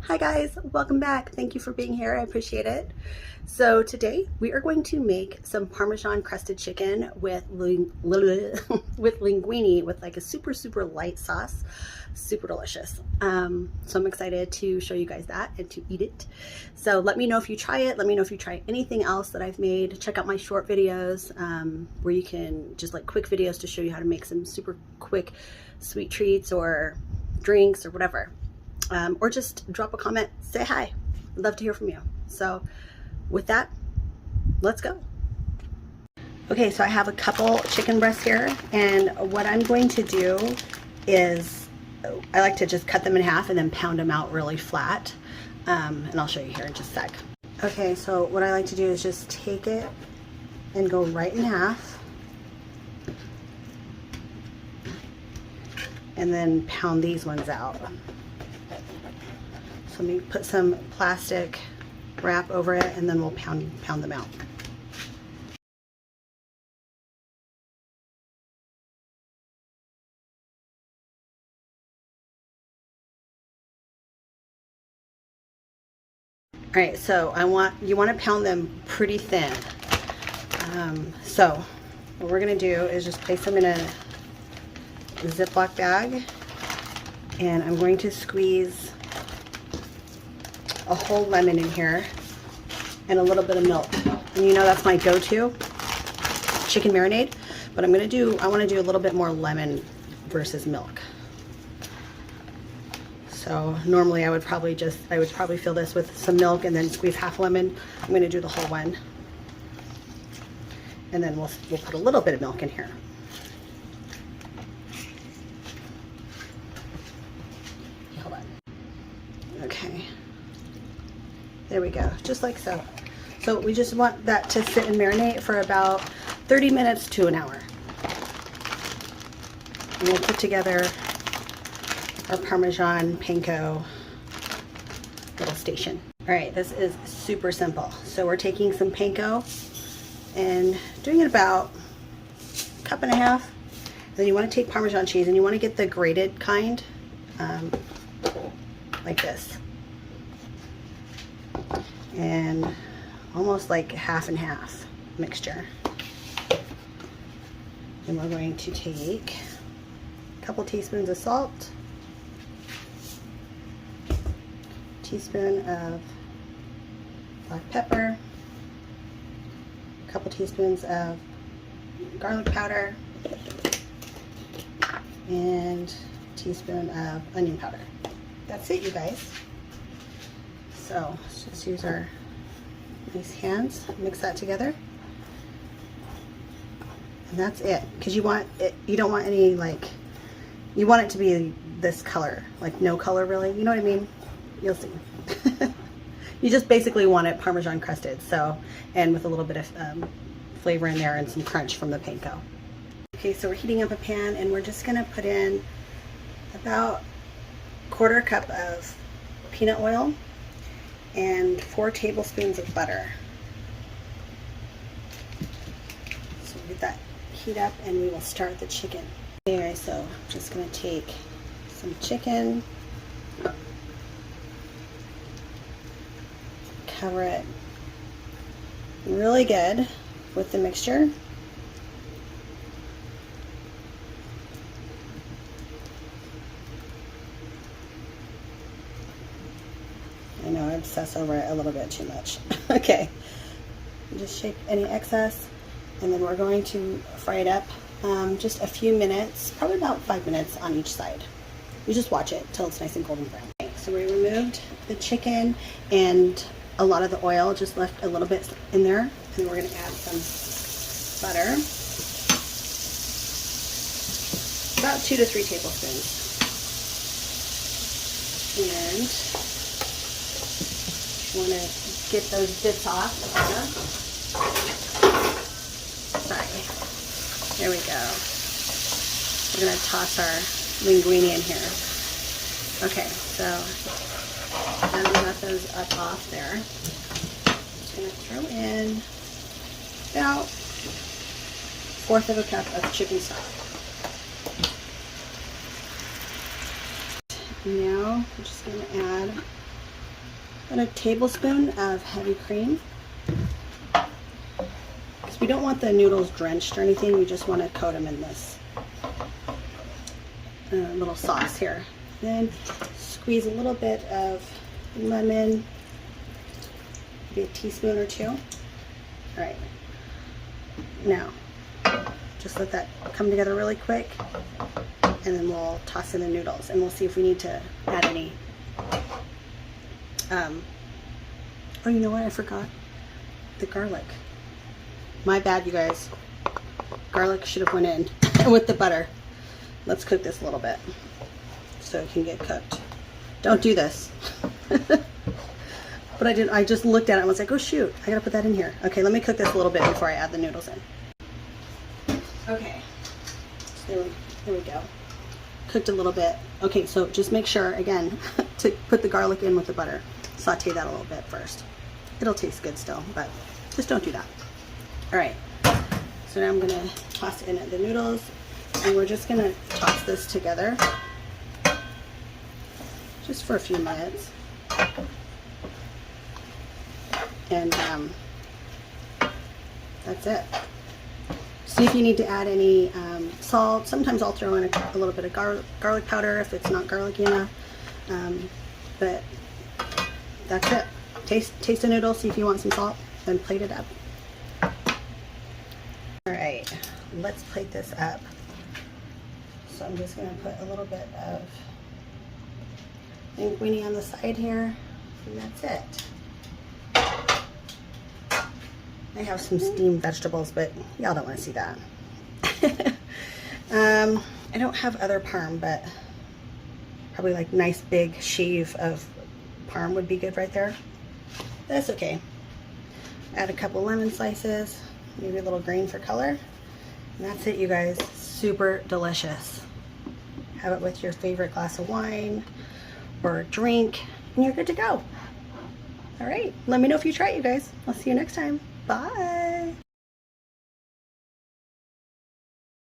Hi guys, welcome back. Thank you for being here. I appreciate it. So today we are going to make some Parmesan crusted chicken with with linguine with like a super light sauce. Super delicious. So I'm excited to show you guys that and to eat it. So let me know if you try it. Let me know if you try anything else that I've made. Check out my short videos where you can just like quick videos to show you how to make some super quick sweet treats or drinks or whatever. Or just drop a comment, say hi. I'd love to hear from you. So with that, let's go. Okay, so I have a couple chicken breasts here, and what I'm going to do is I like to just cut them in half and then pound them out really flat. And I'll show you here in just a sec. Okay, so what I like to do is just take it and go right in half and then pound these ones out. So let me put some plastic wrap over it and then we'll pound them out. All right, so you want to pound them pretty thin. So what we're going to do is just place them in a Ziploc bag, and I'm going to squeeze a whole lemon in here and a little bit of milk. And you know that's my go-to chicken marinade, but I want to do a little bit more lemon versus milk. So normally I would probably fill this with some milk and then squeeze half a lemon. I'm going to do the whole one, and then we'll put a little bit of milk in here. Hold on. Okay. There we go, just like so. So we just want that to sit and marinate for about 30 minutes to an hour. And we'll put together our Parmesan panko little station. All right, this is super simple. So we're taking some panko and doing it about a cup and a half. And then you want to take Parmesan cheese, and you want to get the grated kind, like this. And almost like half and half mixture. And we're going to take a couple teaspoons of salt, teaspoon of black pepper, a couple teaspoons of garlic powder, and a teaspoon of onion powder. That's it, you guys. So let's just use our nice hands, mix that together, and that's it. Because you don't want any, like, you want it to be this color, like no color really. You know what I mean? You'll see. You just basically want it Parmesan crusted, so, and with a little bit of flavor in there and some crunch from the panko. Okay, so we're heating up a pan, and we're just gonna put in about a quarter cup of peanut oil and 4 tablespoons of butter. So we'll get that heat up and we will start the chicken. Okay, so I'm just going to take some chicken, cover it really good with the mixture. I know I obsess over it a little bit too much. Okay, just shake any excess, and then we're going to fry it up just a few minutes, probably about 5 minutes on each side. You just watch it till it's nice and golden brown. Okay, so we removed the chicken, and a lot of the oil just left a little bit in there, and then we're going to add some butter, about 2 to 3 tablespoons, and want to get those bits off the butter. Sorry. There we go. We're going to toss our linguine in here. Okay, so now we got those up off there. Just going to throw in about 1/4 of a cup of chicken stock. Now I'm just going to add And a tablespoon of heavy cream. Because we don't want the noodles drenched or anything, we just want to coat them in this little sauce here. Then squeeze a little bit of lemon, maybe a teaspoon or 2. All right, now just let that come together really quick, and then we'll toss in the noodles, and we'll see if we need to add any. Oh, you know what? I forgot the garlic. My bad, you guys. Garlic should have went in with the butter. Let's cook this a little bit so it can get cooked. Don't do this. But I did. I just looked at it and was like, oh shoot, I gotta put that in here. Okay, let me cook this a little bit before I add the noodles in. Okay, so there we go. Cooked a little bit. Okay, so just make sure, again, to put the garlic in with the butter. Saute that a little bit first. It'll taste good still, but just don't do that. All right, so now I'm gonna toss in the noodles, and we're just gonna toss this together just for a few minutes. And that's it. See if you need to add any salt. Sometimes I'll throw in a little bit of garlic powder if it's not garlicky enough. But that's it. Taste the noodle, see if you want some salt, then plate it up. All right, let's plate this up. So I'm just gonna put a little bit of linguine on the side here, and that's it. I have some steamed vegetables, but y'all don't want to see that. I don't have other parm, but probably like nice big sheave of parm would be good right there. That's okay. Add a couple lemon slices, maybe a little green for color. And that's it, you guys. Super delicious. Have it with your favorite glass of wine or a drink, and you're good to go. All right, let me know if you try it, you guys. I'll see you next time. Bye.